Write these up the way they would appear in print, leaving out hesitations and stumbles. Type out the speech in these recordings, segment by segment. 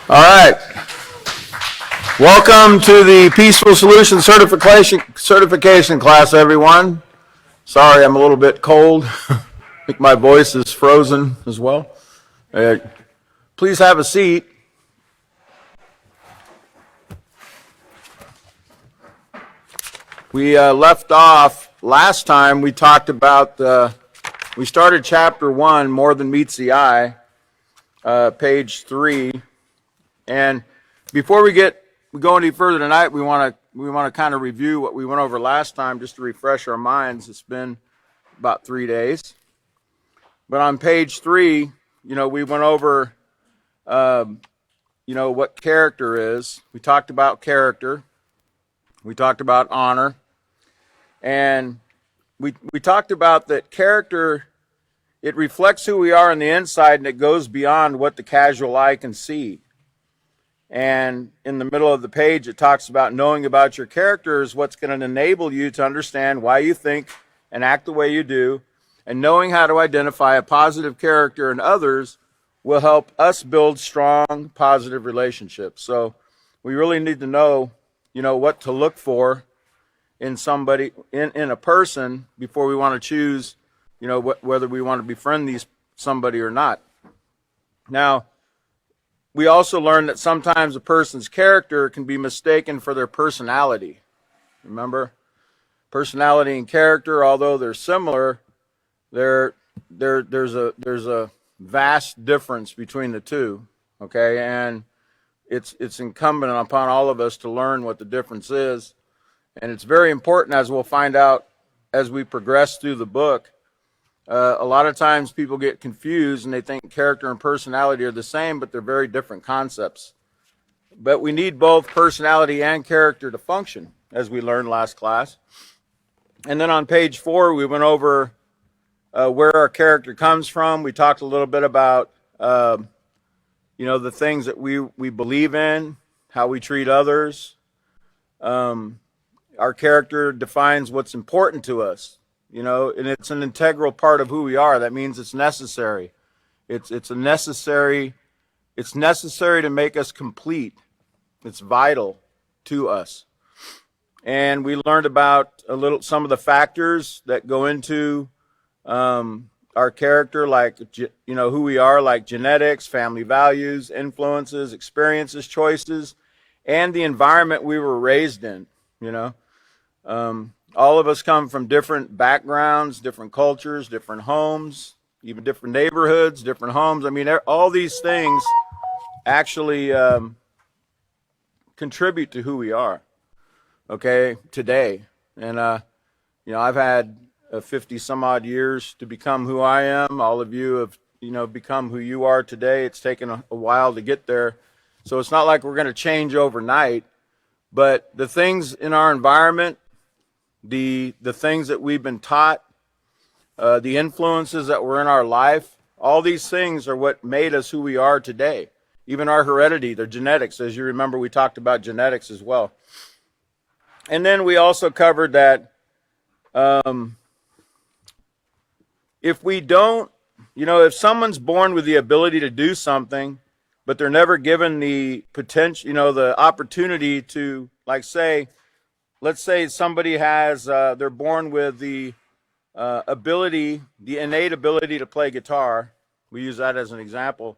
All right. Welcome to the Peaceful Solution certification class, everyone. Sorry, I'm a little bit cold. I think my voice is frozen as well. Please have a seat. We left off last time. We talked about, we started chapter 1, More Than Meets the Eye, page 3. And before we go any further tonight, we want to kind of review what we went over last time just to refresh our minds. It's been about 3 days. But on page 3, we went over, what character is. We talked about character. We talked about honor. And we talked about that character, it reflects who we are on the inside, and it goes beyond what the casual eye can see. And in the middle of the page, it talks about knowing about your character is what's going to enable you to understand why you think and act the way you do. And knowing how to identify a positive character in others will help us build strong, positive relationships. So we really need to know, what to look for in somebody, in a person, before we want to choose, whether we want to befriend somebody or not. Now, we also learned that sometimes a person's character can be mistaken for their personality. Remember, personality and character, although they're similar, there's a vast difference between the two. Okay, and it's incumbent upon all of us to learn what the difference is, and it's very important, as we'll find out as we progress through the book. A lot of times people get confused and they think character and personality are the same, but they're very different concepts. But we need both personality and character to function, as we learned last class. And then on page 4, we went over where our character comes from. We talked a little bit about, the things that we believe in, how we treat others. Our character defines what's important to us. And it's an integral part of who we are. That means it's necessary. It's necessary to make us complete. It's vital to us. And we learned about some of the factors that go into our character, like who we are, like genetics, family values, influences, experiences, choices, and the environment we were raised in. All of us come from different backgrounds, different cultures, different homes, even different neighborhoods, different homes. I mean, all these things actually contribute to who we are, okay, today. And, I've had 50 some odd years to become who I am. All of you have, become who you are today. It's taken a while to get there. So it's not like we're going to change overnight, but the things in our environment, the things that we've been taught, the influences that were in our life, all these things are what made us who we are today. Even our heredity, their genetics. As you remember, we talked about genetics as well. And then we also covered that if we don't, if someone's born with the ability to do something, but they're never given the potential, the opportunity to, let's say somebody has, they're born with the ability, the innate ability to play guitar. We use that as an example.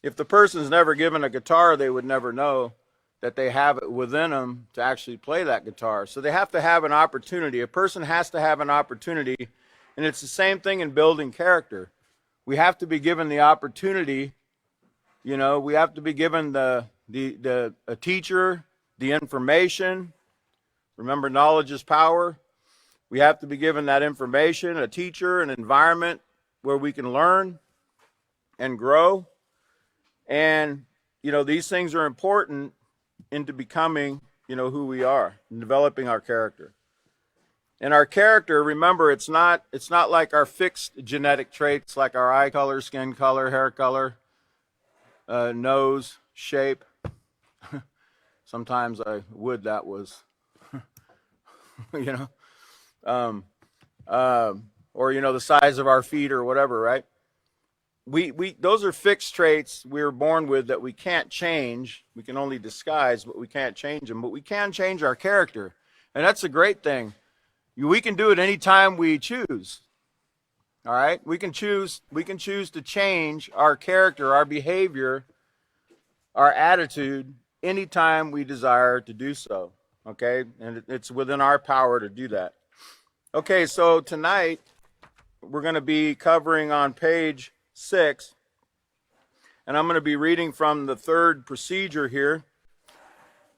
If the person's never given a guitar, they would never know that they have it within them to actually play that guitar. So they have to have an opportunity. A person has to have an opportunity, and it's the same thing in building character. We have to be given the opportunity. We have to be given a teacher, the information. Remember, knowledge is power. We have to be given that information, a teacher, an environment where we can learn and grow. And, these things are important into becoming, who we are, and developing our character. And our character, remember, it's not like our fixed genetic traits, like our eye color, skin color, hair color, nose, shape. Sometimes I would that was, or, the size of our feet or whatever, right? we those are fixed traits we were born with that we can't change. We can only disguise, but we can't change them. But we can change our character, and that's a great thing. We can do it anytime we choose. All right, we can choose to change our character, our behavior, our attitude anytime we desire to do so. Okay, and it's within our power to do that. Okay, so tonight we're going to be covering on page 6, and I'm going to be reading from the third procedure here,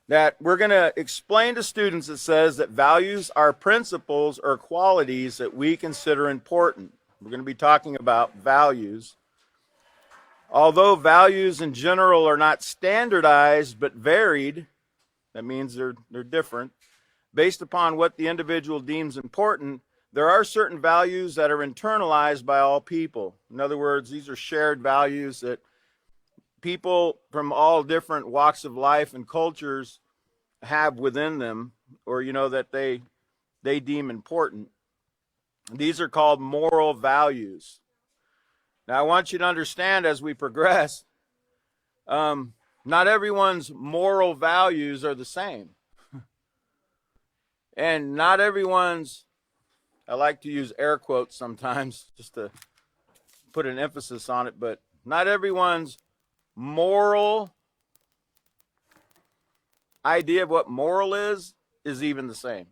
that we're going to explain to students. It says that values are principles or qualities that we consider important. We're going to be talking about values. Although values in general are not standardized but varied, that means they're different, based upon what the individual deems important, there are certain values that are internalized by all people. In other words, these are shared values that people from all different walks of life and cultures have within them, or that they deem important. These are called moral values. Now, I want you to understand as we progress, not everyone's moral values are the same. And not everyone's, I like to use air quotes sometimes just to put an emphasis on it, but not everyone's moral idea of what moral is even the same.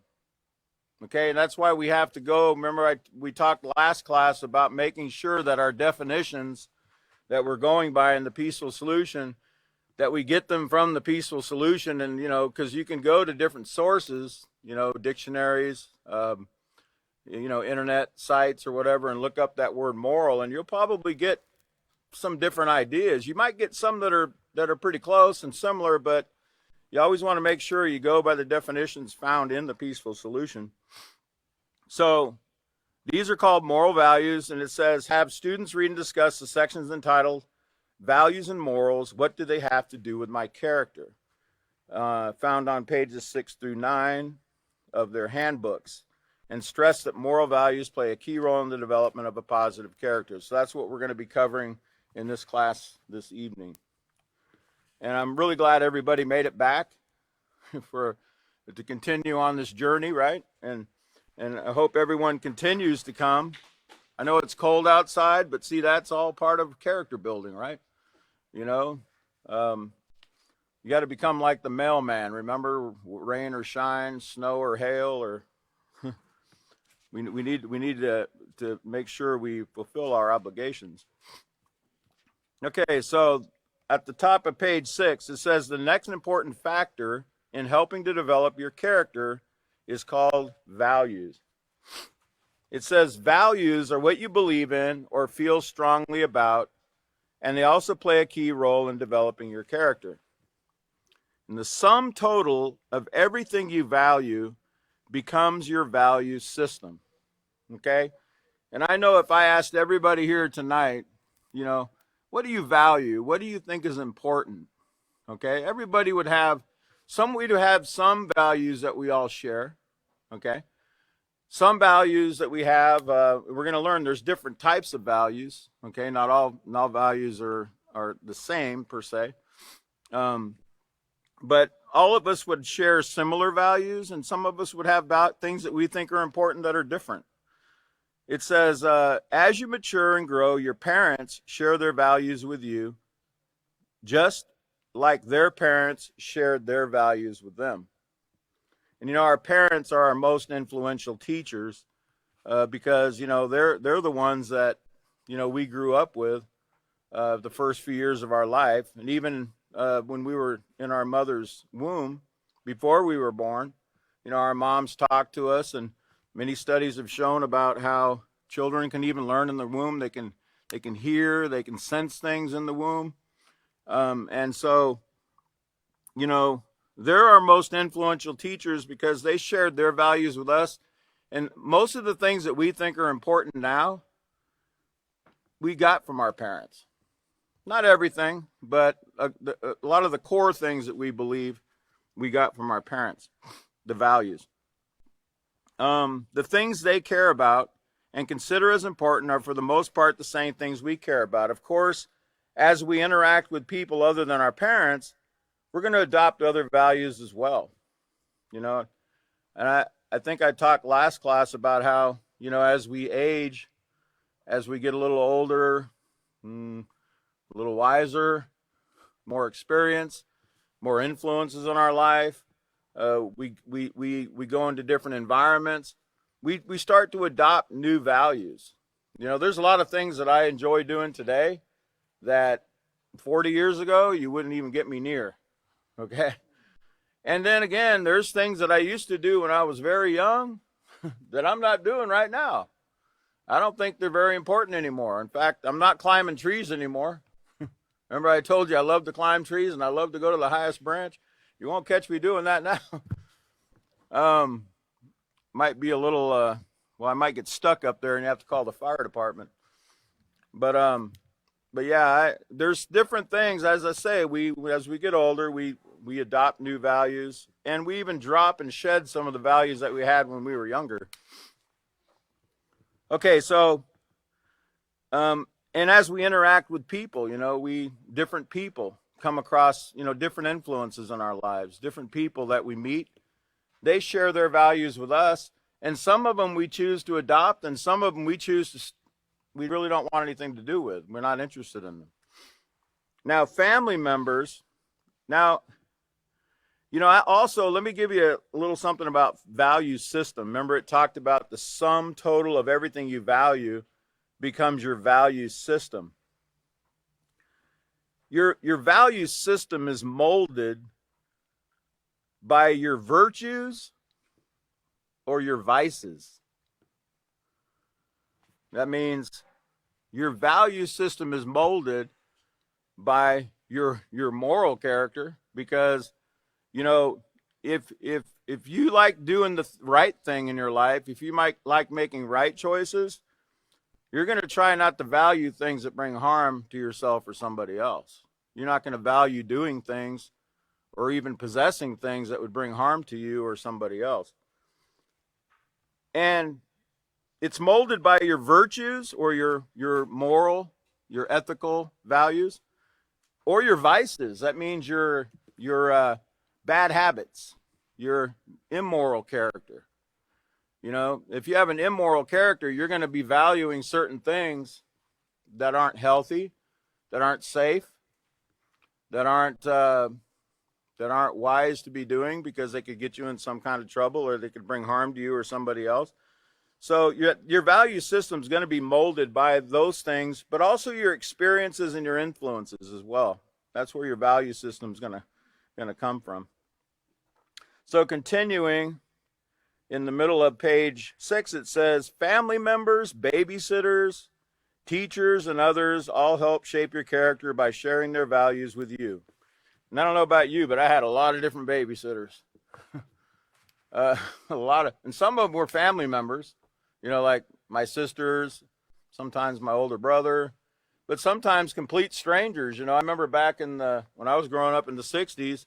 Okay, and that's why we have to go. Remember, we talked last class about making sure that our definitions that we're going by in the peaceful solution, that we get them from the peaceful solution. And, because you can go to different sources, dictionaries, internet sites or whatever, and look up that word moral, and you'll probably get some different ideas. You might get some that are pretty close and similar, but you always want to make sure you go by the definitions found in the peaceful solution. So these are called moral values, and it says, have students read and discuss the sections entitled Values and Morals. What do they have to do with my character? Found on pages 6 through 9 of their handbooks, and stress that moral values play a key role in the development of a positive character. So that's what we're going to be covering in this class this evening. And I'm really glad everybody made it back to continue on this journey, right? And I hope everyone continues to come. I know it's cold outside, but see, that's all part of character building, right? You got to become like the mailman. Remember, rain or shine, snow or hail, or we need to make sure we fulfill our obligations. Okay, so at the top of page 6, it says the next important factor in helping to develop your character is called values. It says values are what you believe in or feel strongly about, and they also play a key role in developing your character. And the sum total of everything you value becomes your value system. Okay? And I know if I asked everybody here tonight, what do you value? What do you think is important? Okay? Everybody would have some values that we all share. Okay? Some values that we have, we're going to learn there's different types of values. Okay? Not all values are the same per se. But all of us would share similar values, and some of us would have things that we think are important that are different. It says, as you mature and grow, your parents share their values with you, just like their parents shared their values with them. And our parents are our most influential teachers because they're the ones that we grew up with the first few years of our life, and even when we were in our mother's womb, before we were born, our moms talked to us, and many studies have shown about how children can even learn in the womb. They can hear, they can sense things in the womb, and so they're our most influential teachers because they shared their values with us. And most of the things that we think are important now, we got from our parents. Not everything, but a lot of the core things that we believe we got from our parents, the values. The things they care about and consider as important are for the most part the same things we care about. Of course, as we interact with people other than our parents, we're going to adopt other values as well. You know, and I think I talked last class about how, you know, as we age, as we get a little older, a little wiser, more experience, more influences in our life, we go into different environments. We start to adopt new values. You know, there's a lot of things that I enjoy doing today that 40 years ago you wouldn't even get me near. Okay? And then again, there's things that I used to do when I was very young that I'm not doing right now. I don't think they're very important anymore. In fact, I'm not climbing trees anymore. Remember I told you I love to climb trees and I love to go to the highest branch? You won't catch me doing that now. Might be a little, well, I might get stuck up there and have to call the fire department. But yeah, there's different things. As I say, as we get older, we adopt new values, and we even drop and shed some of the values that we had when we were younger. Okay, so, and as we interact with people, you know, different people come across, you know, different influences in our lives, different people that we meet. They share their values with us, and some of them we choose to adopt, and some of them we really don't want anything to do with. We're not interested in them. Now, family members, now, you know, let me give you a little something about value system. Remember, it talked about the sum total of everything you value becomes your value system. Your value system is molded by your virtues or your vices. That means your value system is molded by your moral character, because, you know, if you like doing the right thing in your life, if you might like making right choices, you're going to try not to value things that bring harm to yourself or somebody else. You're not going to value doing things or even possessing things that would bring harm to you or somebody else. And it's molded by your virtues or your moral, your ethical values, or your vices. That means your bad habits, your immoral character. You know, if you have an immoral character, you're going to be valuing certain things that aren't healthy, that aren't safe, that aren't wise to be doing, because they could get you in some kind of trouble, or they could bring harm to you or somebody else. So your value system is going to be molded by those things, but also your experiences and your influences as well. That's where your value system is going to come from. So continuing in the middle of page 6, it says, family members, babysitters, teachers, and others all help shape your character by sharing their values with you. And I don't know about you, but I had a lot of different babysitters. And some of them were family members, you know, like my sisters, sometimes my older brother, but sometimes complete strangers. You know, I remember back when I was growing up in the 60s,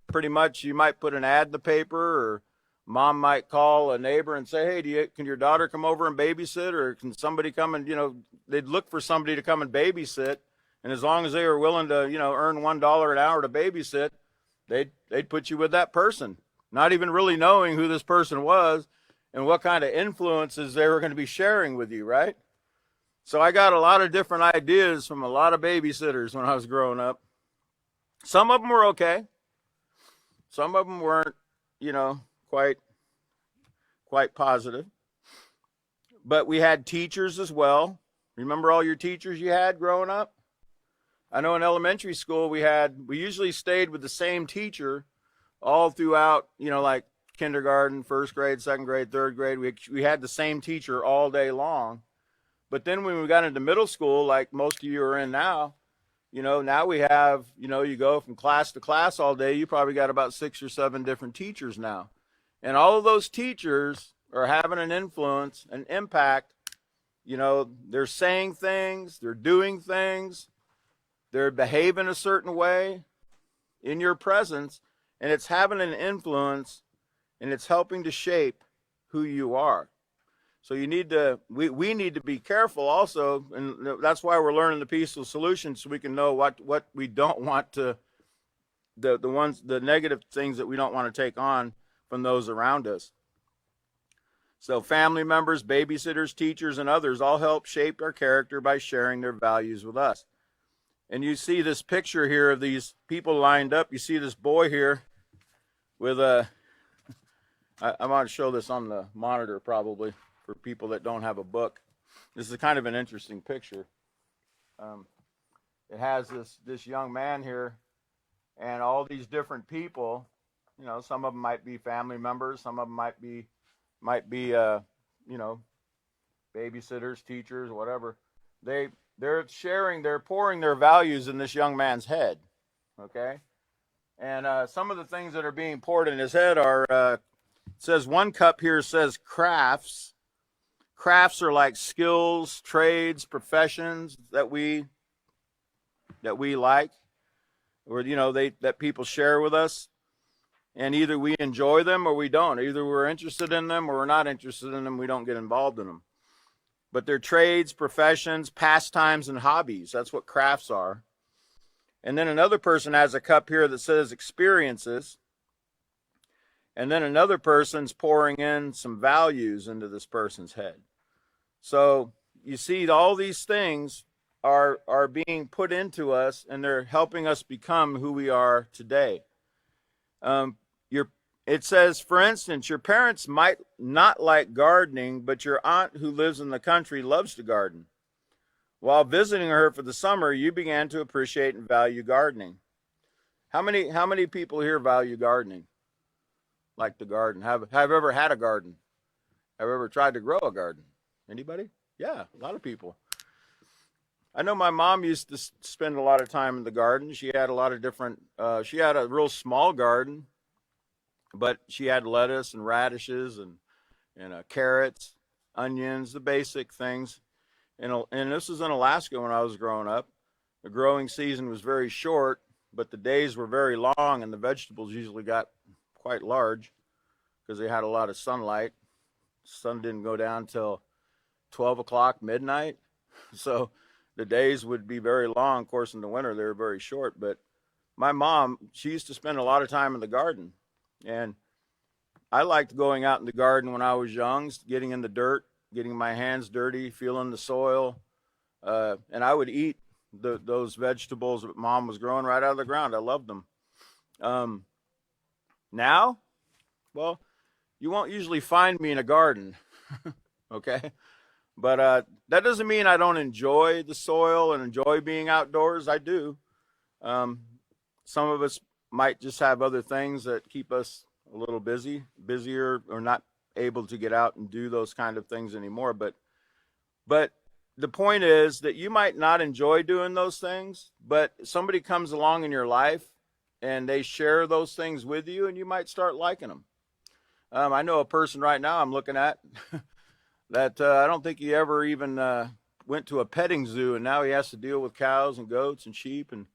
pretty much you might put an ad in the paper, or mom might call a neighbor and say, hey, can your daughter come over and babysit, or can somebody come and, you know, they'd look for somebody to come and babysit. And as long as they were willing to, you know, earn $1 an hour to babysit, they'd put you with that person, not even really knowing who this person was and what kind of influences they were going to be sharing with you, right? So I got a lot of different ideas from a lot of babysitters when I was growing up. Some of them were okay. Some of them weren't, you know, quite positive. But we had teachers as well. Remember all your teachers you had growing up? I know in elementary school we usually stayed with the same teacher all throughout, you know, like kindergarten, first grade, second grade, third grade. We had the same teacher all day long. But then when we got into middle school, like most of you are in now, you know, now we have, you know, you go from class to class all day. You probably got about 6 or 7 different teachers now. And all of those teachers are having an influence, an impact. You know, they're saying things, they're doing things, they're behaving a certain way in your presence, and it's having an influence, and it's helping to shape who you are. So you need to, we need to be careful also, and that's why we're learning the peaceful solution, so we can know what we don't want to, the negative things that we don't want to take on from those around us. So family members, babysitters, teachers, and others all help shape our character by sharing their values with us. And you see this picture here of these people lined up. You see this boy here with a, I want to show this on the monitor probably for people that don't have a book. This is kind of an interesting picture. It has this young man here and all these different people. You know, some of them might be family members, some of them might be you know, babysitters, teachers, whatever. They're pouring their values in this young man's head, okay? And some of the things that are being poured in his head are, it says one cup here says crafts. Crafts are like skills, trades, professions that we like, or, you know, that people share with us. And either we enjoy them or we don't. Either we're interested in them or we're not interested in them. We don't get involved in them. But they're trades, professions, pastimes, and hobbies. That's what crafts are. And then another person has a cup here that says experiences. And then another person's pouring in some values into this person's head. So you see, all these things are being put into us, and they're helping us become who we are today. It says, for instance, your parents might not like gardening, but your aunt who lives in the country loves to garden. While visiting her for the summer, you began to appreciate and value gardening. How many people here value gardening? Like to garden? Have ever had a garden? Have ever tried to grow a garden? Anybody? Yeah, a lot of people. I know my mom used to spend a lot of time in the garden. She had a lot of different, she had a real small garden, but she had lettuce and radishes and carrots, onions, the basic things. And this was in Alaska when I was growing up. The growing season was very short, but the days were very long, and the vegetables usually got quite large because they had a lot of sunlight. The sun didn't go down till 12 o'clock, midnight. So the days would be very long. Of course, in the winter, they were very short. But my mom, she used to spend a lot of time in the garden. And I liked going out in the garden when I was young, getting in the dirt, getting my hands dirty, feeling the soil. And I would eat those vegetables that Mom was growing right out of the ground. I loved them. Now, well, you won't usually find me in a garden, okay? But that doesn't mean I don't enjoy the soil and enjoy being outdoors. I do. Some of us might just have other things that keep us a little busier, or not able to get out and do those kind of things anymore. But the point is that you might not enjoy doing those things, but somebody comes along in your life and they share those things with you, and you might start liking them. I know a person right now I'm looking at that I don't think he ever even went to a petting zoo, and now he has to deal with cows and goats and sheep and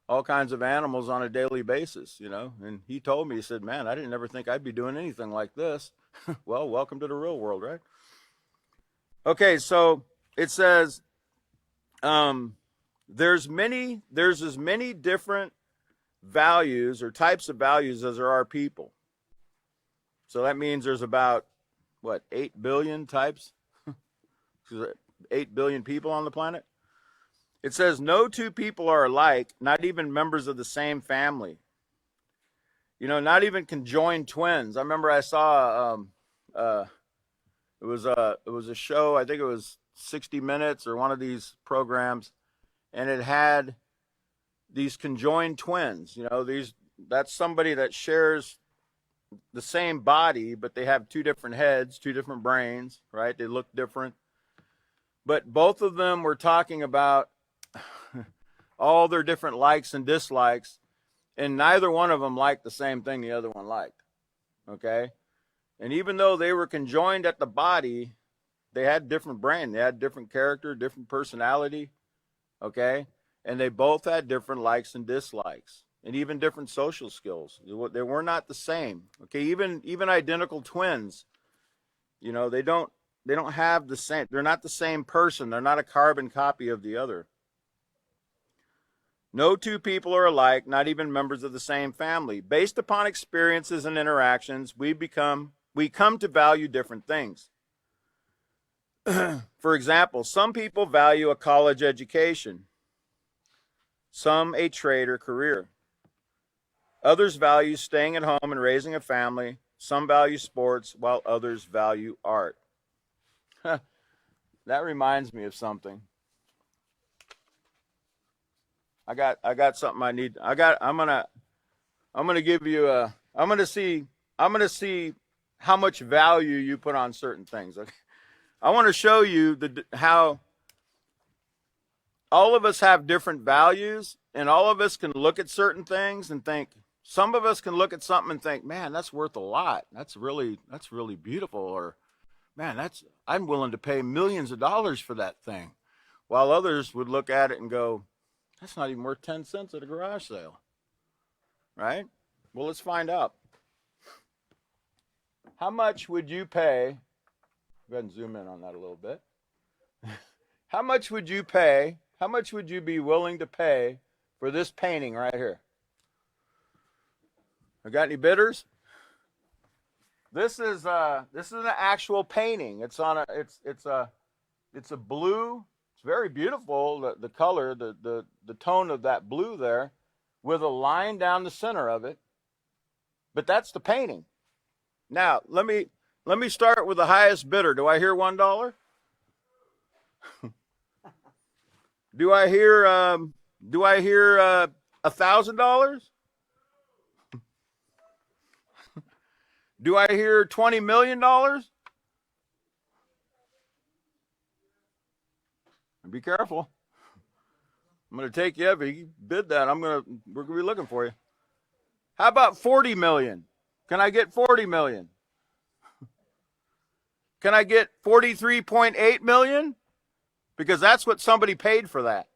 all kinds of animals on a daily basis, you know. And he told me, he said, man, I didn't ever think I'd be doing anything like this. Well, welcome to the real world, right? Okay, so it says there's as many different values or types of values as there are people. So that means there's about, what, 8 billion types? 8 billion people on the planet? It says no two people are alike, not even members of the same family. You know, not even conjoined twins. I remember I saw it was a show, I think it was 60 Minutes or one of these programs, and it had these conjoined twins. You know, that's somebody that shares the same body, but they have two different heads, two different brains, right? They look different. But both of them were talking about all their different likes and dislikes, and neither one of them liked the same thing the other one liked, okay? And even though they were conjoined at the body, they had different brain, they had different character, different personality, okay? And they both had different likes and dislikes, and even different social skills. They were not the same, okay? Even identical twins, you know, they don't don't have the same, they're not the same person. They're not a carbon copy of the other. No two people are alike, not even members of the same family. Based upon experiences and interactions, we come to value different things. For example, some people value a college education, some a trade or career. Others value staying at home and raising a family. Some value sports, while others value art. That reminds me of something. I got something I need. I'm gonna give you a. I'm gonna see how much value you put on certain things. Okay? I want to show you how all of us have different values, and all of us can look at certain things and think. Some of us can look at something and think, "Man, that's worth a lot. That's really beautiful," or, "Man, I'm willing to pay millions of dollars for that thing," while others would look at it and go, "That's not even worth 10 cents at a garage sale." Right? Well, let's find out. How much would you pay? Go ahead and zoom in on that a little bit. How much would you pay? How much would you be willing to pay for this painting right here? I got any bidders? This is an actual painting. It's a blue. It's very beautiful. The color, the tone of that blue there, with a line down the center of it. But that's the painting. Now let me start with the highest bidder. Do I hear $1? Do I hear $1,000? Do I hear $20 million? Be careful. I'm going to take you up. If you bid that, we're going to be looking for you. How about 40 million? Can I get 40 million? Can I get 43.8 million? Because that's what somebody paid for that.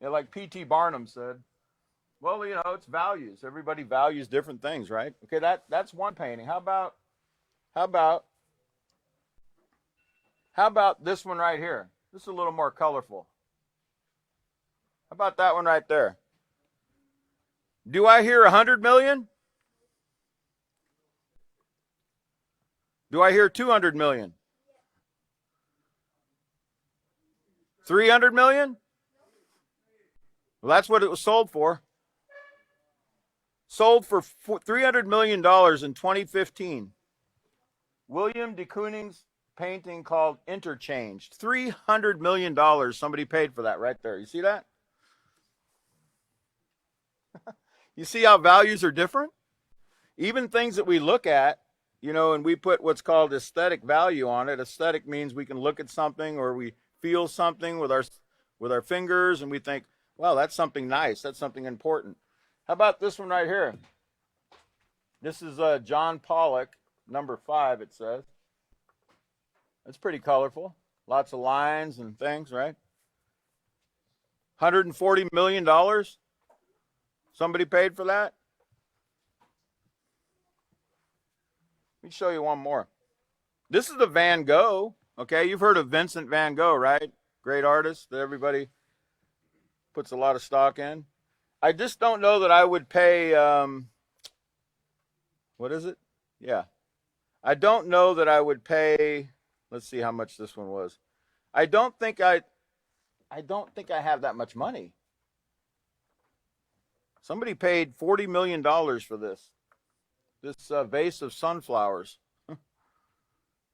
Yeah, like P.T. Barnum said, well, it's values. Everybody values different things, right? Okay, that's one painting. How about this one right here? This is a little more colorful. How about that one right there? Do I hear 100 million? Do I hear 200 million? 300 million? Well, that's what it was sold for. Sold for $300 million in 2015. William de Kooning's painting called Interchanged. $300 million. Somebody paid for that right there. You see that? You see how values are different? Even things that we look at, and we put what's called aesthetic value on it. Aesthetic means we can look at something or we feel something with our fingers and we think, well, that's something nice. That's something important. How about this one right here? This is John Pollock, number 5, it says. It's pretty colorful. Lots of lines and things, right? $140 million. Somebody paid for that? Let me show you one more. This is the Van Gogh. Okay, you've heard of Vincent Van Gogh, right? Great artist that everybody puts a lot of stock in. I just don't know that I would pay, what is it? Yeah. I don't know that I would pay, let's see how much this one was. I don't think I have that much money. Somebody paid $40 million for this vase of sunflowers.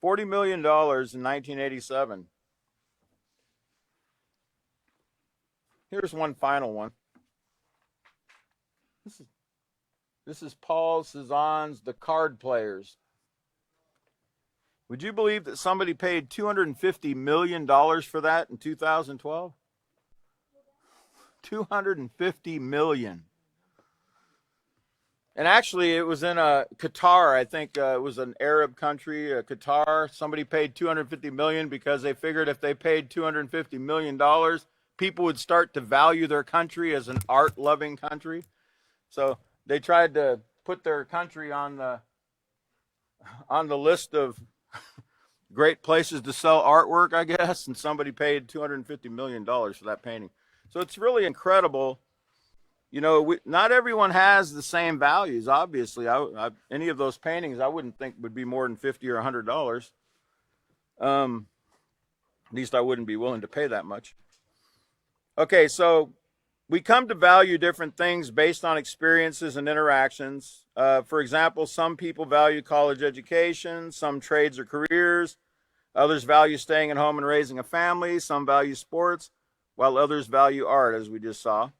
$40 million in 1987. Here's one final one. This is Paul Cézanne's The Card Players. Would you believe that somebody paid $250 million for that in 2012? $250 million. And actually, it was in Qatar. I think it was an Arab country, Qatar. Somebody paid $250 million because they figured if they paid $250 million, people would start to value their country as an art-loving country. So they tried to put their country on the on the list of great places to sell artwork, I guess, and somebody paid $250 million for that painting. So it's really incredible. You know, not everyone has the same values, obviously. Any of those paintings I wouldn't think would be more than $50 or $100. At least I wouldn't be willing to pay that much. Okay, so we come to value different things based on experiences and interactions. For example, some people value college education, some trades or careers. Others value staying at home and raising a family. Some value sports, while others value art, as we just saw.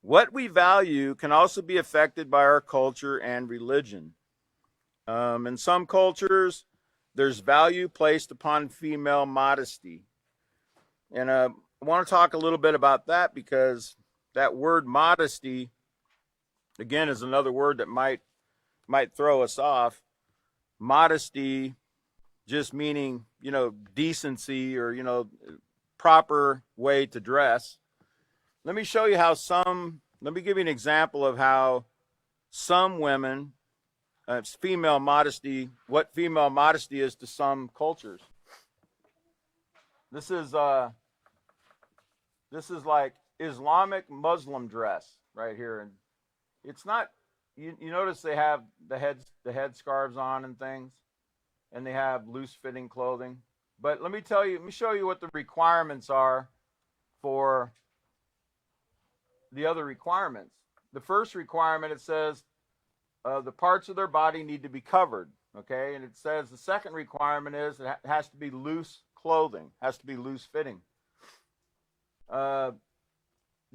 What we value can also be affected by our culture and religion. In some cultures, there's value placed upon female modesty. And I want to talk a little bit about that, because that word modesty, again, is another word that might throw us off. Modesty just meaning, you know, decency, or, you know, proper way to dress. Let me show you how let me give you an example of how some women, it's female modesty, what female modesty is to some cultures. This is like Islamic Muslim dress right here. And it's not, you notice they have the head scarves on and things, and they have loose fitting clothing. But let me show you what the requirements are for the other requirements. The first requirement, it says the parts of their body need to be covered, okay? And it says the second requirement is it has to be loose clothing, has to be loose fitting. The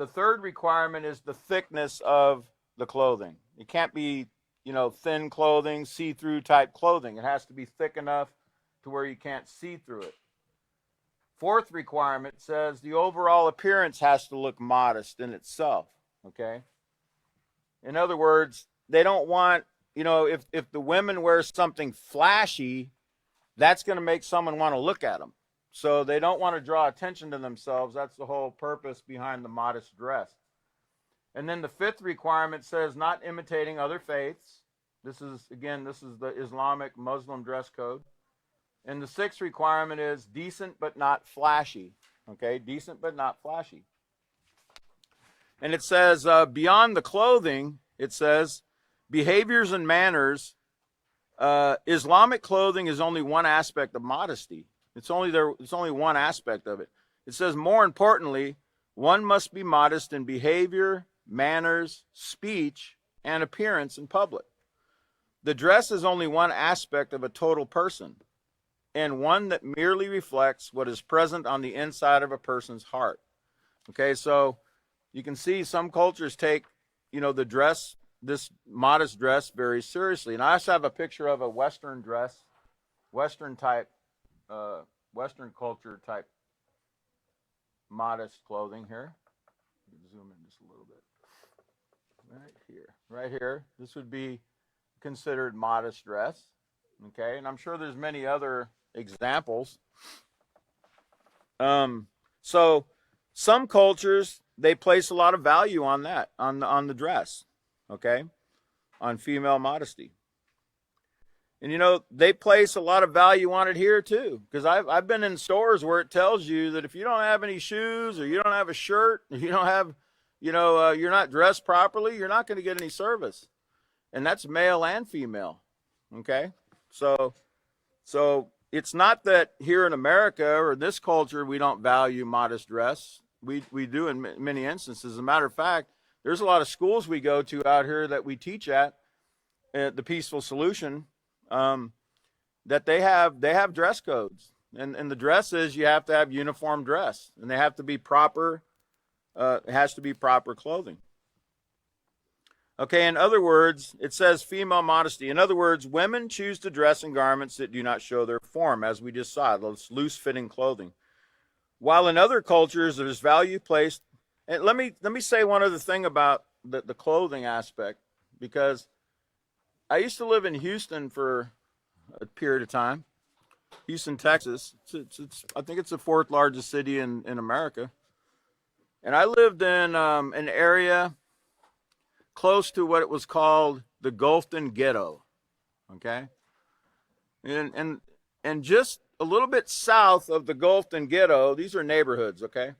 third requirement is the thickness of the clothing. It can't be, you know, thin clothing, see-through type clothing. It has to be thick enough to where you can't see through it. Fourth requirement says the overall appearance has to look modest in itself, okay? In other words, they don't want, you know, if the women wear something flashy, that's going to make someone want to look at them. So they don't want to draw attention to themselves. That's the whole purpose behind the modest dress. And then the fifth requirement says not imitating other faiths. This is the Islamic Muslim dress code. And the sixth requirement is decent but not flashy. Okay, decent but not flashy. And it says beyond the clothing, it says behaviors and manners. Islamic clothing is only one aspect of modesty. It's only one aspect of it. It says, more importantly, one must be modest in behavior, manners, speech, and appearance in public. The dress is only one aspect of a total person, and one that merely reflects what is present on the inside of a person's heart. Okay, so you can see some cultures take, you know, the dress, this modest dress, very seriously. And I also have a picture of a Western dress, Western culture type modest clothing here. Zoom in just a little bit. Right here. This would be considered modest dress. Okay, and I'm sure there's many other examples. So some cultures, they place a lot of value on that, on the dress. Okay, on female modesty. And, you know, they place a lot of value on it here, too. Because I've been in stores where it tells you that if you don't have any shoes, or you don't have a shirt, or you don't have, you know, you're not dressed properly, you're not going to get any service. And that's male and female. Okay? So it's not that here in America or this culture we don't value modest dress. We do in many instances. As a matter of fact, there's a lot of schools we go to out here that we teach at the Peaceful Solution, that they have dress codes, and the dress is you have to have uniform dress, and they have to be proper. It has to be proper clothing. Okay, in other words, it says female modesty. In other words, women choose to dress in garments that do not show their form, as we just saw, those loose-fitting clothing. While in other cultures there's value placed, and let me say one other thing about the clothing aspect, because I used to live in Houston for a period of time, Houston, Texas. I think it's the fourth largest city in America. And I lived in an area close to what it was called the Gulfton Ghetto, okay? And just a little bit south of the Gulfton Ghetto, these are neighborhoods, okay?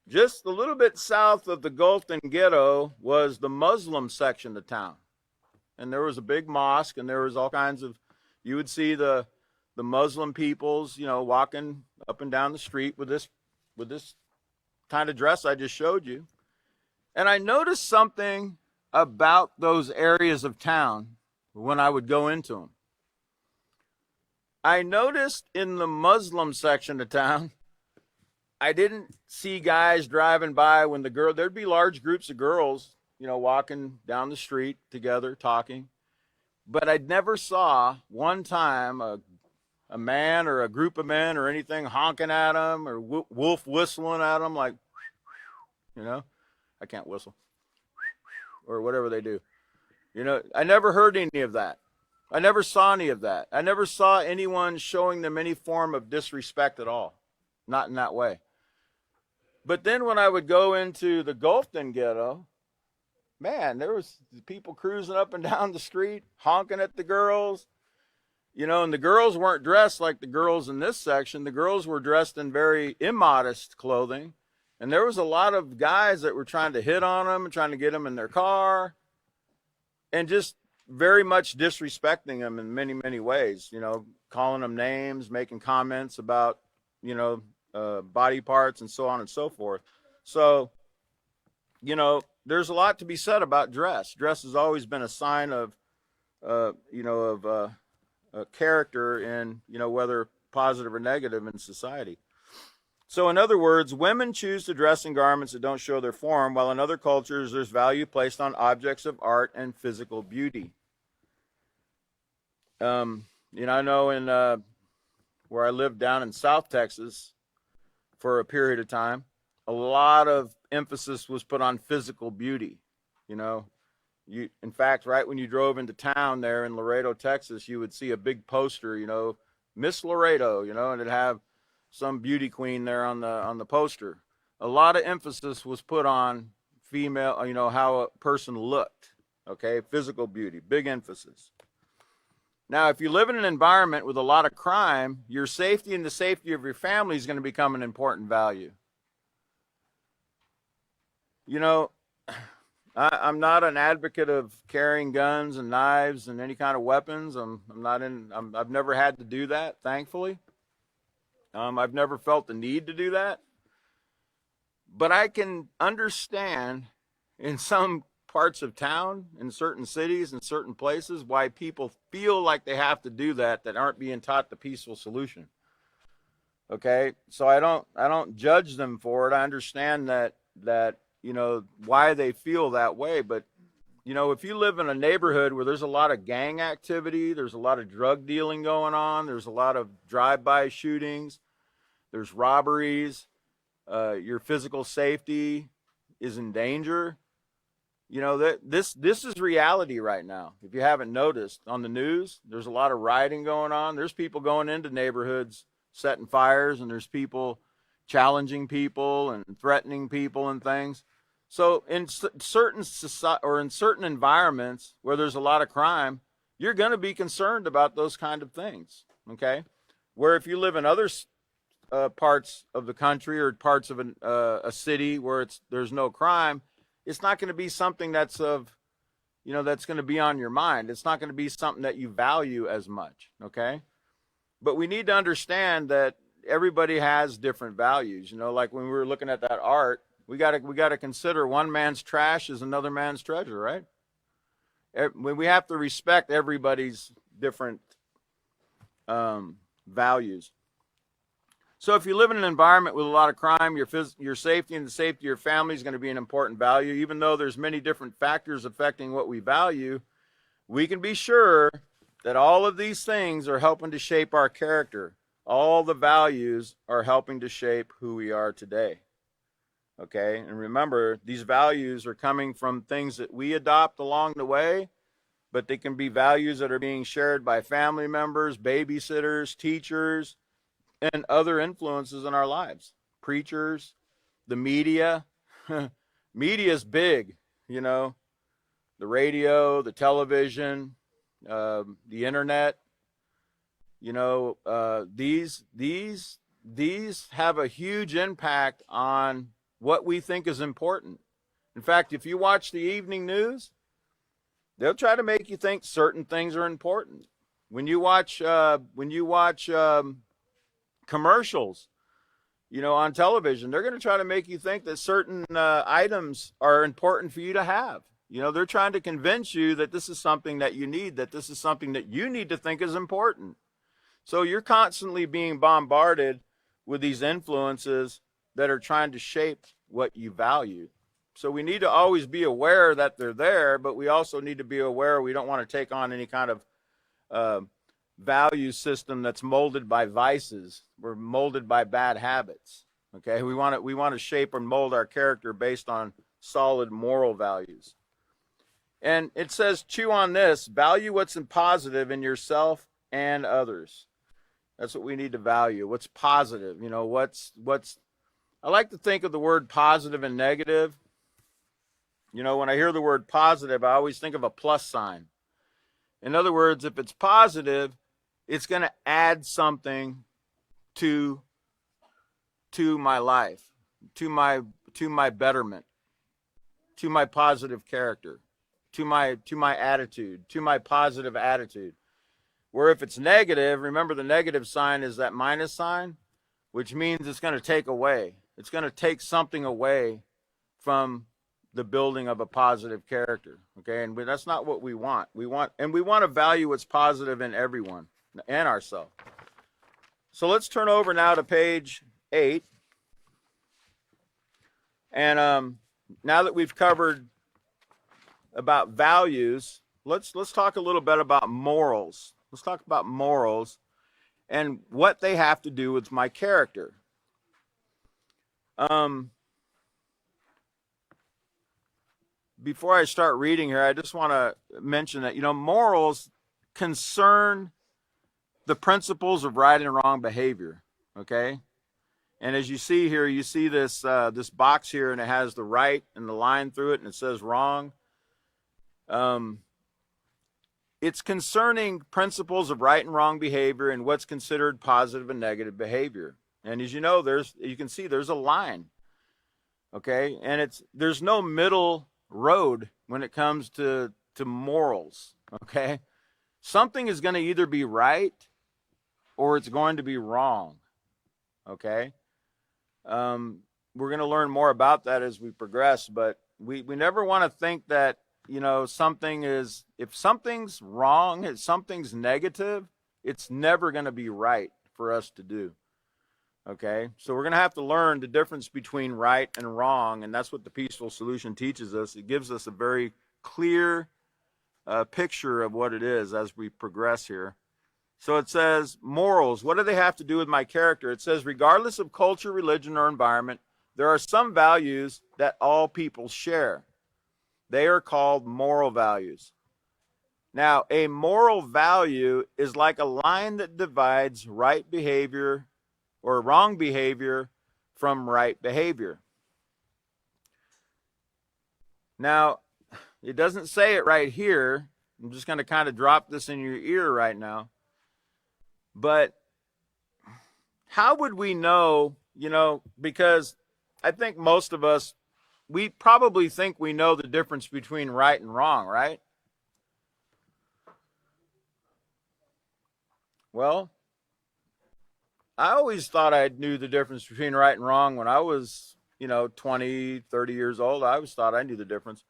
Just a little bit south of the Gulfton Ghetto was the Muslim section of town. And there was a big mosque, and there was all kinds of, you would see the Muslim peoples, walking up and down the street with this kind of dress I just showed you. And I noticed something about those areas of town when I would go into them. I noticed in the Muslim section of town, I didn't see guys driving by when there'd be large groups of girls, walking down the street together, talking. But I never saw one time a man or a group of men or anything honking at them or wolf whistling at them like, I can't whistle, or whatever they do. I never heard any of that. I never saw any of that. I never saw anyone showing them any form of disrespect at all. Not in that way. But then when I would go into the Gulfton Ghetto, man, there was people cruising up and down the street, honking at the girls. And the girls weren't dressed like the girls in this section. The girls were dressed in very immodest clothing. And there was a lot of guys that were trying to hit on them and trying to get them in their car. And just very much disrespecting them in many, many ways. Calling them names, making comments about, body parts and so on and so forth. So, there's a lot to be said about dress. Dress has always been a sign of, character in, whether positive or negative in society. So in other words, women choose to dress in garments that don't show their form, while in other cultures there's value placed on objects of art and physical beauty. I know in where I lived down in South Texas for a period of time, a lot of emphasis was put on physical beauty. In fact, right when you drove into town there in Laredo, Texas, you would see a big poster, Miss Laredo, and it'd have some beauty queen there on the poster. A lot of emphasis was put on female, how a person looked, okay? Physical beauty, big emphasis. Now, if you live in an environment with a lot of crime, your safety and the safety of your family is going to become an important value. I'm not an advocate of carrying guns and knives and any kind of weapons. I've never had to do that, thankfully. I've never felt the need to do that. But I can understand in some parts of town, in certain cities, in certain places, why people feel like they have to do that aren't being taught the peaceful solution. Okay? So I don't judge them for it. I understand that why they feel that way. But, if you live in a neighborhood where there's a lot of gang activity, there's a lot of drug dealing going on, there's a lot of drive-by shootings, there's robberies, your physical safety is in danger. This is reality right now. If you haven't noticed on the news, there's a lot of rioting going on. There's people going into neighborhoods, setting fires, and there's people challenging people and threatening people and things. So in certain society or in certain environments where there's a lot of crime, you're going to be concerned about those kind of things. Okay, where if you live in other parts of the country or parts of a city where there's no crime, it's not going to be something that's that's going to be on your mind. It's not going to be something that you value as much. Okay, but we need to understand that everybody has different values. Like when we were looking at that art, we got to consider one man's trash is another man's treasure, right? We have to respect everybody's different values. So if you live in an environment with a lot of crime, your safety and the safety of your family is going to be an important value. Even though there's many different factors affecting what we value, we can be sure that all of these things are helping to shape our character. All the values are helping to shape who we are today. Okay, and remember, these values are coming from things that we adopt along the way, but they can be values that are being shared by family members, babysitters, teachers, and other influences in our lives. Preachers, the media. Media is big, the radio, the television, the internet. These have a huge impact on what we think is important. In fact, if you watch the evening news, they'll try to make you think certain things are important. When you watch commercials, on television, they're going to try to make you think that certain items are important for you to have. They're trying to convince you that this is something that you need, that this is something that you need to think is important. So you're constantly being bombarded with these influences that are trying to shape what you value. So we need to always be aware that they're there, but we also need to be aware we don't want to take on any kind of value system that's molded by vices. We're molded by bad habits. Okay, we want to shape and mold our character based on solid moral values. And it says, chew on this, value what's positive in yourself and others. That's what we need to value. What's positive? I like to think of the word positive and negative. When I hear the word positive, I always think of a plus sign. In other words, if it's positive, it's going to add something to my life, to my betterment, to my positive character, to my attitude, to my positive attitude. Where if it's negative, remember the negative sign is that minus sign, which means it's going to take away. It's going to take something away from the building of a positive character. Okay, and that's not what we want. We want to value what's positive in everyone and ourselves. So let's turn over now to page 8. And now that we've covered about values, let's talk a little bit about morals. Let's talk about morals and what they have to do with my character. Before I start reading here, I just want to mention that, morals concern the principles of right and wrong behavior, okay? And as you see here, you see this this box here, and it has the right and the line through it, and it says wrong. It's concerning principles of right and wrong behavior and what's considered positive and negative behavior. And as you know, you can see there's a line, okay? And there's no middle road when it comes to morals, okay? Something is going to either be right or it's going to be wrong, okay? We're going to learn more about that as we progress, but we never want to think that, if something's wrong, if something's negative, it's never going to be right for us to do. Okay, so we're going to have to learn the difference between right and wrong, and that's what the peaceful solution teaches us. It gives us a very clear picture of what it is as we progress here. So it says, morals, what do they have to do with my character? It says, regardless of culture, religion, or environment, there are some values that all people share. They are called moral values. Now, a moral value is like a line that divides right behavior or wrong behavior from right behavior. Now, it doesn't say it right here. I'm just going to kind of drop this in your ear right now. But how would we know, because I think most of us, we probably think we know the difference between right and wrong, right? Well, I always thought I knew the difference between right and wrong when I was, 20, 30 years old. I always thought I knew the difference.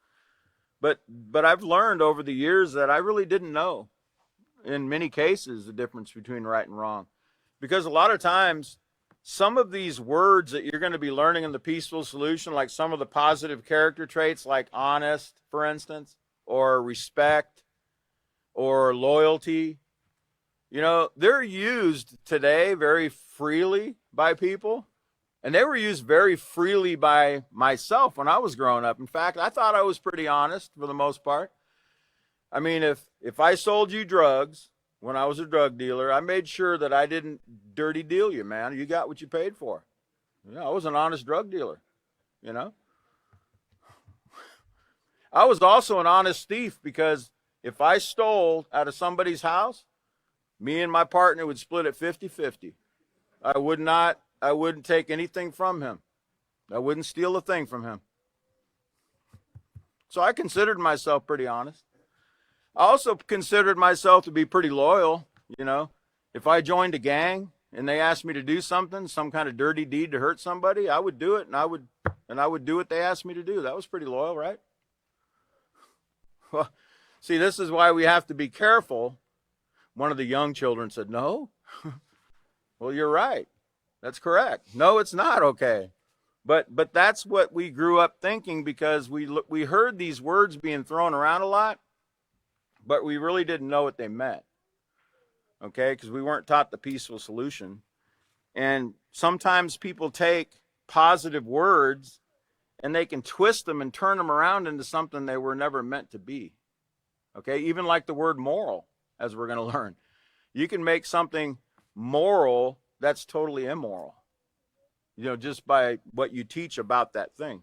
But I've learned over the years that I really didn't know, in many cases, the difference between right and wrong. Because a lot of times, some of these words that you're going to be learning in the peaceful solution, like some of the positive character traits, like honest, for instance, or respect, or loyalty, they're used today very freely by people. And they were used very freely by myself when I was growing up. In fact, I thought I was pretty honest for the most part. I mean, if I sold you drugs when I was a drug dealer, I made sure that I didn't dirty deal you, man. You got what you paid for. I was an honest drug dealer, I was also an honest thief, because if I stole out of somebody's house, Me and my partner would split it 50-50. I wouldn't take anything from him. I wouldn't steal a thing from him. So I considered myself pretty honest. I also considered myself to be pretty loyal. If I joined a gang and they asked me to do something, some kind of dirty deed to hurt somebody, I would do it, and I would do what they asked me to do. That was pretty loyal, right? Well, see, this is why we have to be careful. One of the young children said, "No." Well, you're right. That's correct. No, it's not okay. But that's what we grew up thinking, because we heard these words being thrown around a lot, but we really didn't know what they meant. Okay, because we weren't taught the peaceful solution. And sometimes people take positive words and they can twist them and turn them around into something they were never meant to be. Okay, even like the word moral, as we're going to learn. You can make something moral that's totally immoral, just by what you teach about that thing.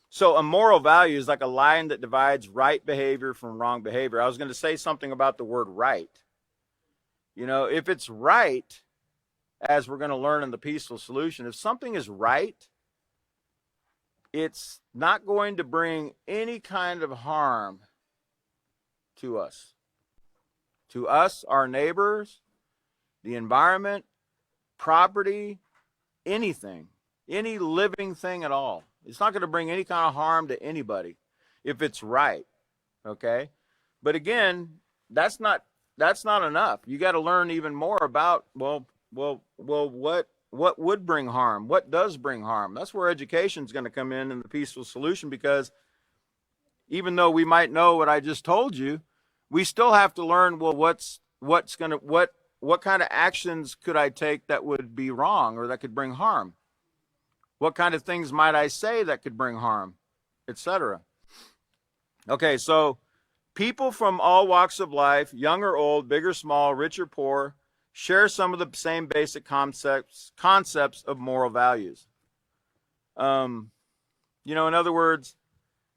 So a moral value is like a line that divides right behavior from wrong behavior. I was going to say something about the word right. If it's right, as we're going to learn in the peaceful solution, if something is right, it's not going to bring any kind of harm to us. To us, our neighbors, the environment, property, anything, any living thing at all. It's not going to bring any kind of harm to anybody if it's right. Okay? But again, that's not enough. You got to learn even more about, what would bring harm? What does bring harm? That's where education is going to come in the peaceful solution, because even though we might know what I just told you, we still have to learn, what kind of actions could I take that would be wrong or that could bring harm? What kind of things might I say that could bring harm, etc. Okay, so people from all walks of life, young or old, big or small, rich or poor, share some of the same basic concepts of moral values. In other words,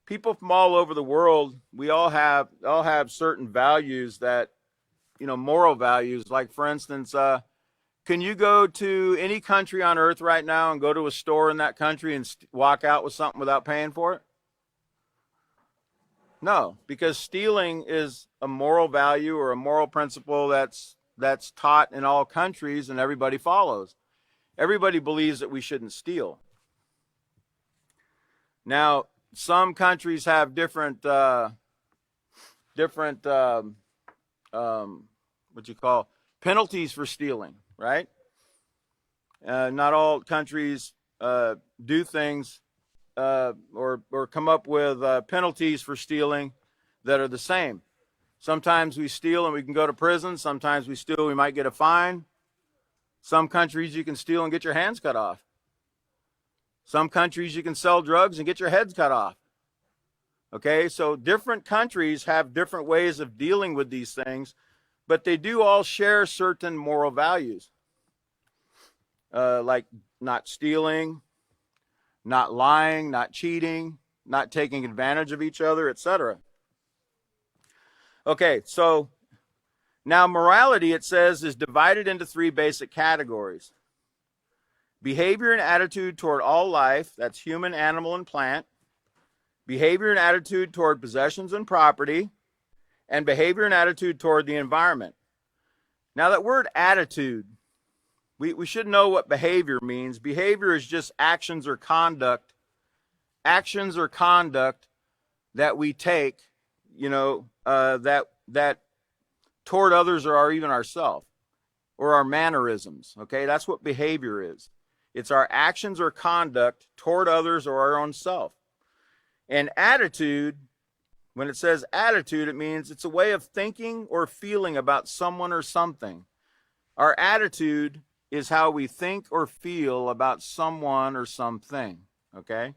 people from all over the world, we all have certain values that, moral values. Like, for instance, can you go to any country on earth right now and go to a store in that country and walk out with something without paying for it? No, because stealing is a moral value or a moral principle that's taught in all countries and everybody follows. Everybody believes that we shouldn't steal. Now, some countries have different penalties for stealing, right? Not all countries do things or come up with penalties for stealing that are the same. Sometimes we steal and we can go to prison. Sometimes we steal, we might get a fine. Some countries you can steal and get your hands cut off. Some countries you can sell drugs and get your heads cut off. Okay, so different countries have different ways of dealing with these things, but they do all share certain moral values. Like not stealing, not lying, not cheating, not taking advantage of each other, etc. Okay, so now morality, it says, is divided into three basic categories. Behavior and attitude toward all life, that's human, animal, and plant. Behavior and attitude toward possessions and property. And behavior and attitude toward the environment. Now that word attitude, we should know what behavior means. Behavior is just actions or conduct. Actions or conduct that we take, that toward others or even ourselves, or our mannerisms. Okay, that's what behavior is. It's our actions or conduct toward others or our own self. And attitude, when it says attitude, it means it's a way of thinking or feeling about someone or something. Our attitude is how we think or feel about someone or something. Okay?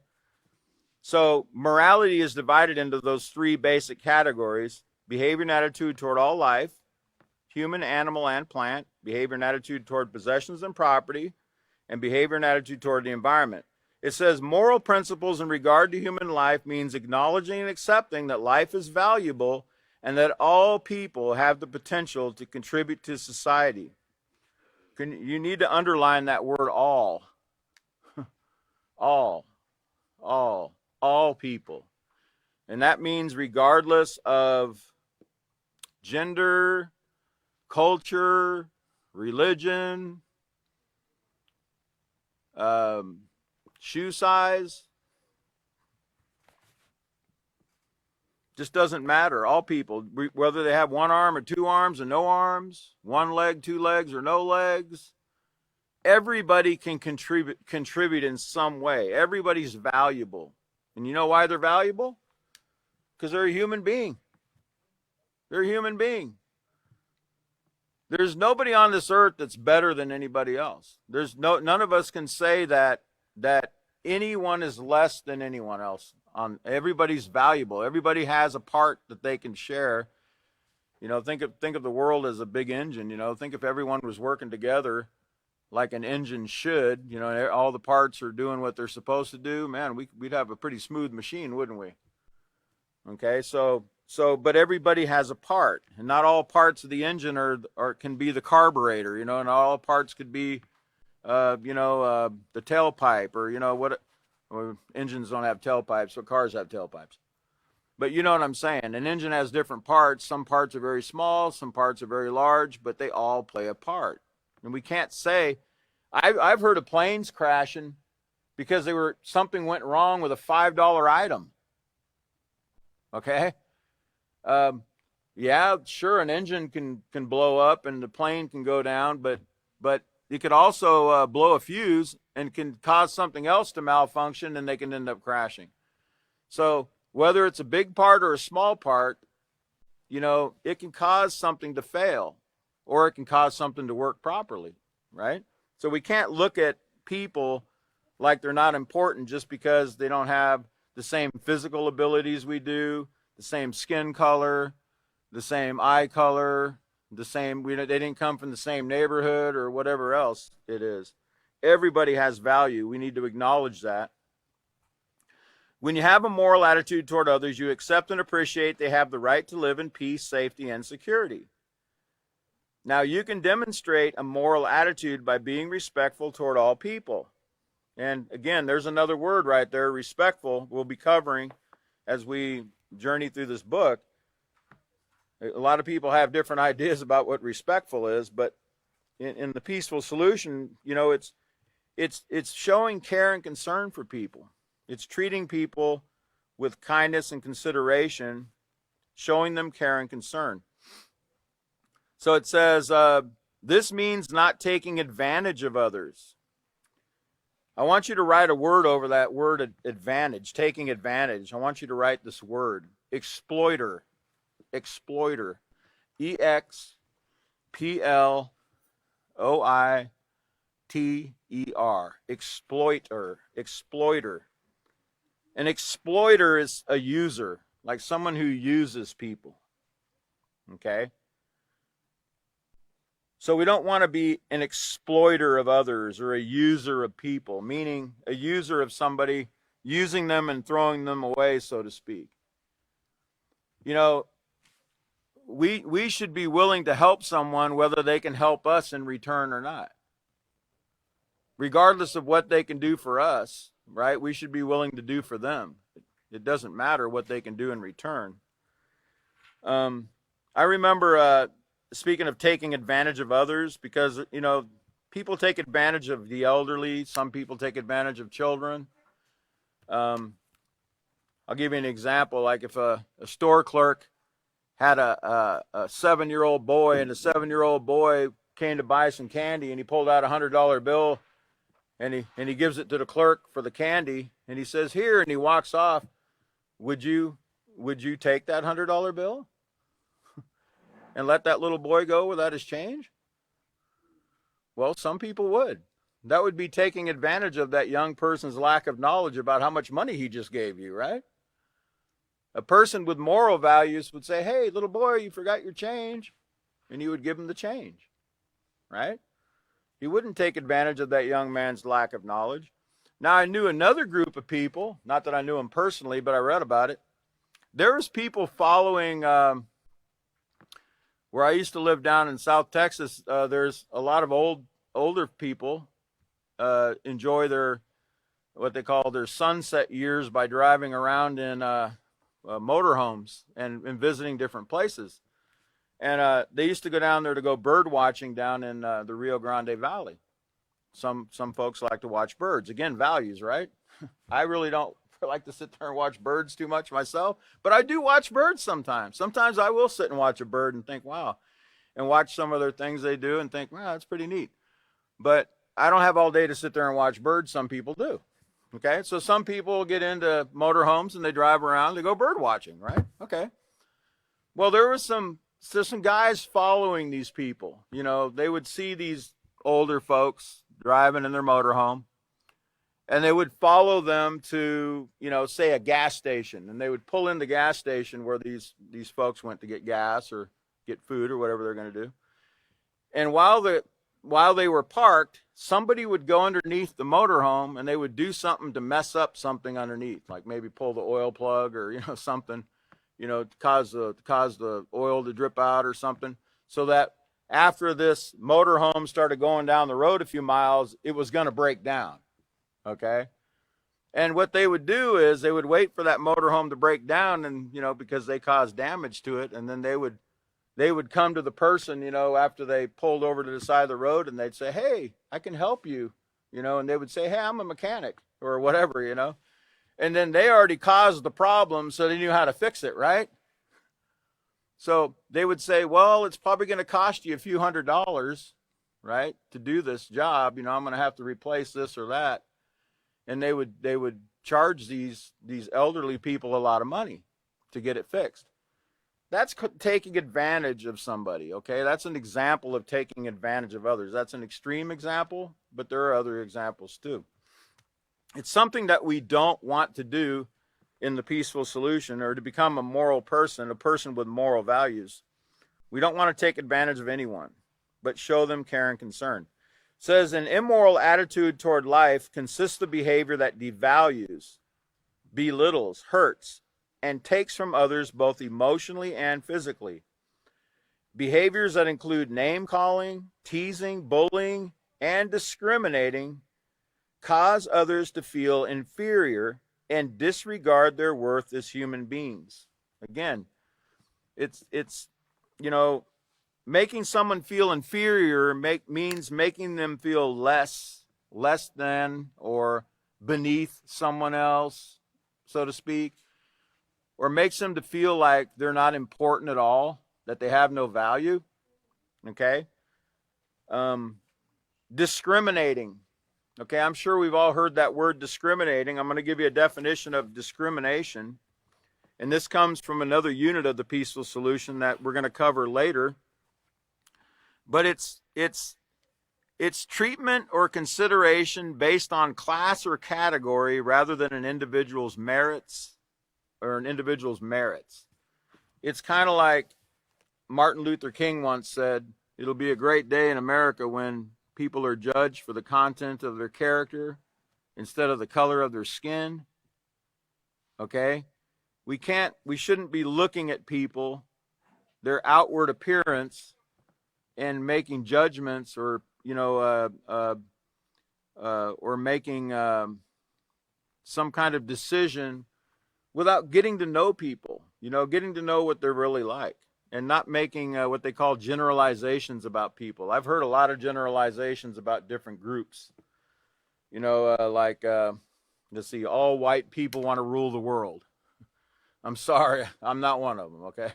So morality is divided into those three basic categories: behavior and attitude toward all life, human, animal, and plant, behavior and attitude toward possessions and property, and behavior and attitude toward the environment. It says moral principles in regard to human life means acknowledging and accepting that life is valuable and that all people have the potential to contribute to society. You need to underline that word all. all, all people. And that means regardless of gender, culture, religion, shoe size, just doesn't matter. All people, whether they have one arm or two arms or no arms, one leg, two legs or no legs, everybody can contribute in some way. Everybody's valuable. And you know why they're valuable? Because they're a human being. They're a human being. There's nobody on this earth that's better than anybody else. None of us can say that anyone is less than anyone else. Everybody's valuable. Everybody has a part that they can share. You know, think of the world as a big engine. You know, think if everyone was working together like an engine should. You know, all the parts are doing what they're supposed to do. Man, we'd have a pretty smooth machine, wouldn't we? Okay, but everybody has a part, and not all parts of the engine can be the carburetor. You know, and all parts could be, the tailpipe, or what. Well, engines don't have tailpipes, but cars have tailpipes. But you know what I'm saying. An engine has different parts. Some parts are very small, some parts are very large, but they all play a part. And we can't say, I've heard of planes crashing because something went wrong with a $5 item. Okay? Yeah, sure, an engine can blow up and the plane can go down, but it could also blow a fuse and can cause something else to malfunction, and they can end up crashing. So whether it's a big part or a small part, it can cause something to fail, or it can cause something to work properly, right? So we can't look at people like they're not important just because they don't have the same physical abilities we do, the same skin color, the same eye color, they didn't come from the same neighborhood or whatever else it is. Everybody has value. We need to acknowledge that. When you have a moral attitude toward others, you accept and appreciate they have the right to live in peace, safety, and security. Now, you can demonstrate a moral attitude by being respectful toward all people. And again, there's another word right there, respectful, we'll be covering as we journey through this book. A lot of people have different ideas about what respectful is, but in the peaceful solution, it's showing care and concern for people. It's treating people with kindness and consideration, showing them care and concern. So it says, this means not taking advantage of others. I want you to write a word over that word advantage, taking advantage. I want you to write this word, exploiter. Exploiter. EXPLOITER. Exploiter. Exploiter. An exploiter is a user, like someone who uses people. Okay? So we don't want to be an exploiter of others or a user of people, meaning a user of somebody, using them and throwing them away, so to speak. We should be willing to help someone whether they can help us in return or not. Regardless of what they can do for us, right? We should be willing to do for them. It doesn't matter what they can do in return. I remember, speaking of taking advantage of others, because, people take advantage of the elderly. Some people take advantage of children. I'll give you an example. Like if a store clerk had a 7-year-old boy, and the 7-year-old boy came to buy some candy, and he pulled out a $100 bill, and he gives it to the clerk for the candy, and he says, "Here," and he walks off. Would you take that $100 bill and let that little boy go without his change? Well, some people would. That would be taking advantage of that young person's lack of knowledge about how much money he just gave you, right? A person with moral values would say, "Hey, little boy, you forgot your change," and you would give him the change, right? He wouldn't take advantage of that young man's lack of knowledge. Now, I knew another group of people, not that I knew them personally, but I read about it. There was people following Where I used to live down in South Texas, there's a lot of older people enjoy their what they call their sunset years by driving around in motorhomes and visiting different places. And they used to go down there to go bird watching down in the Rio Grande Valley. Some folks like to watch birds. Again, values, right? I really don't like to sit there and watch birds too much myself, but I do watch birds sometimes. Sometimes I will sit and watch a bird and think, wow, and watch some of their things they do and think, wow, that's pretty neat. But I don't have all day to sit there and watch birds. Some people do. Okay, so some people get into motorhomes and they drive around, they go bird watching, right? Okay. Well, there was some guys following these people. You know, they would see these older folks driving in their motorhome, and they would follow them to, you know, say a gas station, and they would pull in the gas station where these folks went to get gas or get food or whatever they're going to do. And while they were parked, somebody would go underneath the motorhome and they would do something to mess up something underneath, like maybe pull the oil plug or, you know, something, you know, cause the oil to drip out or something, so that after this motorhome started going down the road a few miles, it was going to break down. Okay. And what they would do is they would wait for that motorhome to break down, and, you know, because they caused damage to it. And then they would come to the person, you know, after they pulled over to the side of the road, and they'd say, hey, I can help you, you know, and they would say, hey, I'm a mechanic or whatever, you know, and then they already caused the problem, so they knew how to fix it, right? So they would say, well, it's probably going to cost you a few $100s, right, to do this job. You know, I'm going to have to replace this or that. And they would charge these elderly people a lot of money to get it fixed. That's taking advantage of somebody, okay? That's an example of taking advantage of others. That's an extreme example, but there are other examples too. It's something that we don't want to do in the peaceful solution, or to become a moral person, a person with moral values. We don't want to take advantage of anyone, but show them care and concern. It says an immoral attitude toward life consists of behavior that devalues, belittles, hurts, and takes from others both emotionally and physically. Behaviors that include name-calling, teasing, bullying, and discriminating cause others to feel inferior and disregard their worth as human beings. Again, it's you know, making someone feel inferior means making them feel less than or beneath someone else, so to speak, or makes them to feel like they're not important at all, that they have no value. Okay? Discriminating. Okay, I'm sure we've all heard that word discriminating. I'm going to give you a definition of discrimination. And this comes from another unit of the peaceful solution that we're going to cover later. But it's treatment or consideration based on class or category rather than an individual's merits or an individual's merits. It's kind of like Martin Luther King once said, it'll be a great day in America when people are judged for the content of their character instead of the color of their skin. Okay? We shouldn't be looking at people, their outward appearance, and making judgments or, you know, or making some kind of decision without getting to know people, you know, getting to know what they're really like, and not making what they call generalizations about people. I've heard a lot of generalizations about different groups. You know, like, let's see, all white people want to rule the world. I'm sorry, I'm not one of them, okay?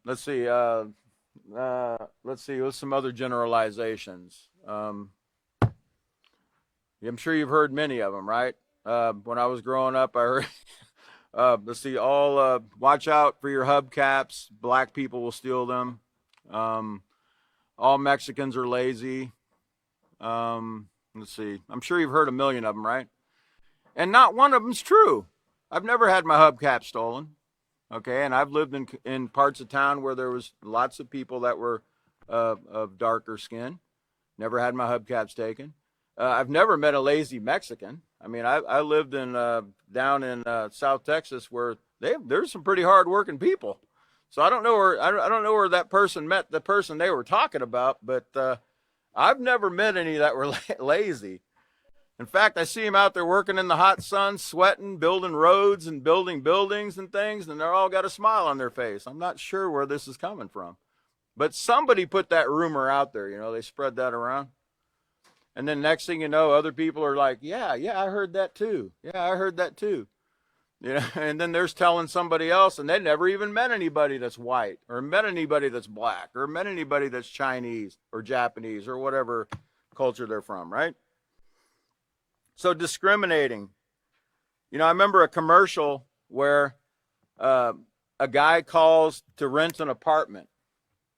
Let's see, what's some other generalizations? I'm sure you've heard many of them, right? When I was growing up, I heard, let's see, watch out for your hubcaps. Black people will steal them. All Mexicans are lazy. Let's see, I'm sure you've heard a million of them, right? And not one of them's true. I've never had my hubcap stolen. Okay, and I've lived in parts of town where there was lots of people that were of darker skin. Never had my hubcaps taken. I've never met a lazy Mexican. I mean, I lived down in South Texas where there's some pretty hard-working people. So I don't know where that person met the person they were talking about, but I've never met any that were lazy. In fact, I see them out there working in the hot sun, sweating, building roads and building buildings and things, and they're all got a smile on their face. I'm not sure where this is coming from. But somebody put that rumor out there, you know, they spread that around. And then next thing you know, other people are like, yeah, I heard that too. Yeah, I heard that too. You know, and then there's telling somebody else, and they never even met anybody that's white, or met anybody that's black, or met anybody that's Chinese or Japanese or whatever culture they're from, right? So discriminating. You know, I remember a commercial where a guy calls to rent an apartment,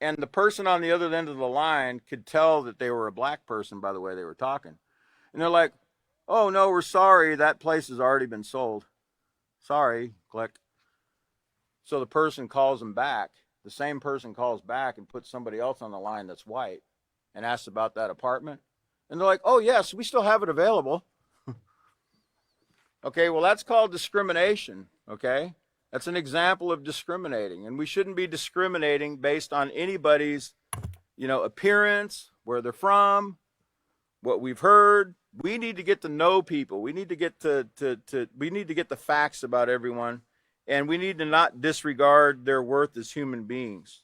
and the person on the other end of the line could tell that they were a black person by the way they were talking. And they're like, oh, no, we're sorry, that place has already been sold. Sorry, click. So the person calls them back. The same person calls back and puts somebody else on the line that's white and asks about that apartment. And they're like, oh, yes, we still have it available. Okay, well, that's called discrimination, okay? That's an example of discriminating. And we shouldn't be discriminating based on anybody's, you know, appearance, where they're from, what we've heard. We need to get to know people. We need to get we need to get the facts about everyone, and we need to not disregard their worth as human beings.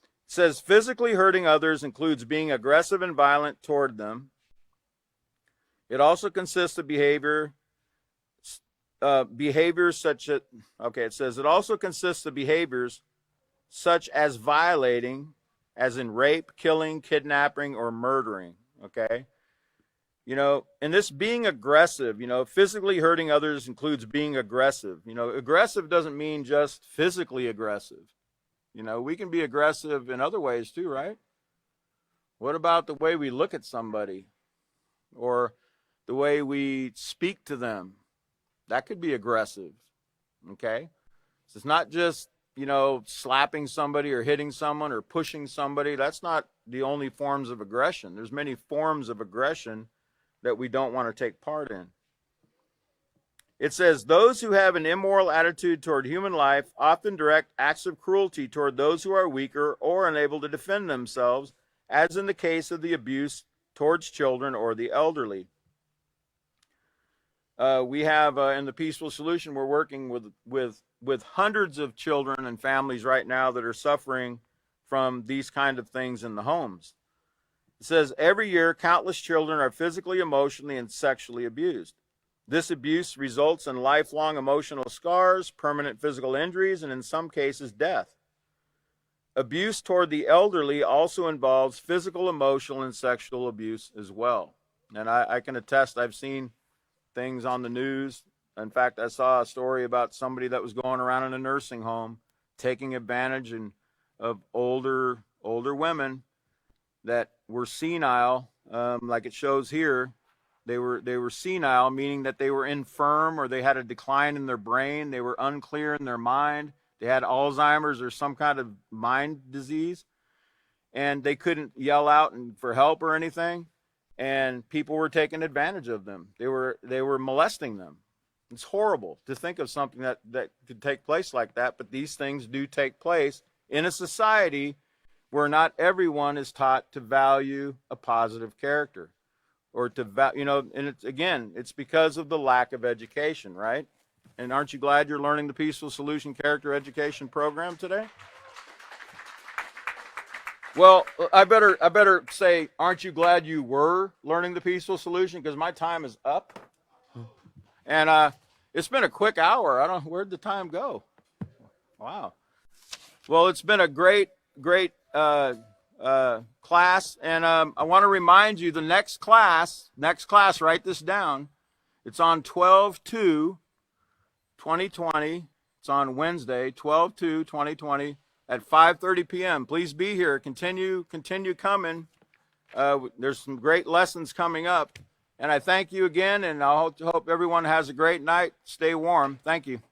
It says physically hurting others includes being aggressive and violent toward them. It also consists of behaviors such as, okay, it says it also consists of behaviors such as violating, as in rape, killing, kidnapping, or murdering, okay? You know, and this being aggressive, you know, physically hurting others includes being aggressive. You know, aggressive doesn't mean just physically aggressive. You know, we can be aggressive in other ways too, right? What about the way we look at somebody or the way we speak to them? That could be aggressive, okay? So it's not just, you know, slapping somebody or hitting someone or pushing somebody. That's not the only forms of aggression. There's many forms of aggression that we don't want to take part in. It says, those who have an immoral attitude toward human life often direct acts of cruelty toward those who are weaker or unable to defend themselves, as in the case of the abuse towards children or the elderly. We have in the Peaceful Solution, we're working with hundreds of children and families right now that are suffering from these kind of things in the homes. It says, every year, countless children are physically, emotionally, and sexually abused. This abuse results in lifelong emotional scars, permanent physical injuries, and in some cases, death. Abuse toward the elderly also involves physical, emotional, and sexual abuse as well. And I can attest, I've seen things on the news. In fact, I saw a story about somebody that was going around in a nursing home taking advantage of older women that were senile, like it shows here. They were senile, meaning that they were infirm or they had a decline in their brain. They were unclear in their mind. They had Alzheimer's or some kind of mind disease, and they couldn't yell out for help or anything. And people were taking advantage of them. They were molesting them. It's horrible to think of something that could take place like that, but these things do take place in a society where not everyone is taught to value a positive character, or to you know, and it's because of the lack of education, right? And aren't you glad you're learning the Peaceful Solution Character Education Program today? Well, I better say, aren't you glad you were learning the Peaceful Solution? Because my time is up, and it's been a quick hour. I don't know, where'd the time go? Wow. Well, it's been a great class, and I want to remind you the next class, write this down. It's on 12/2/2020. It's on Wednesday, 12/2/2020 at 5:30 p.m. Please be here. Continue coming. There's some great lessons coming up, and I thank you again, and I hope everyone has a great night. Stay warm. Thank you.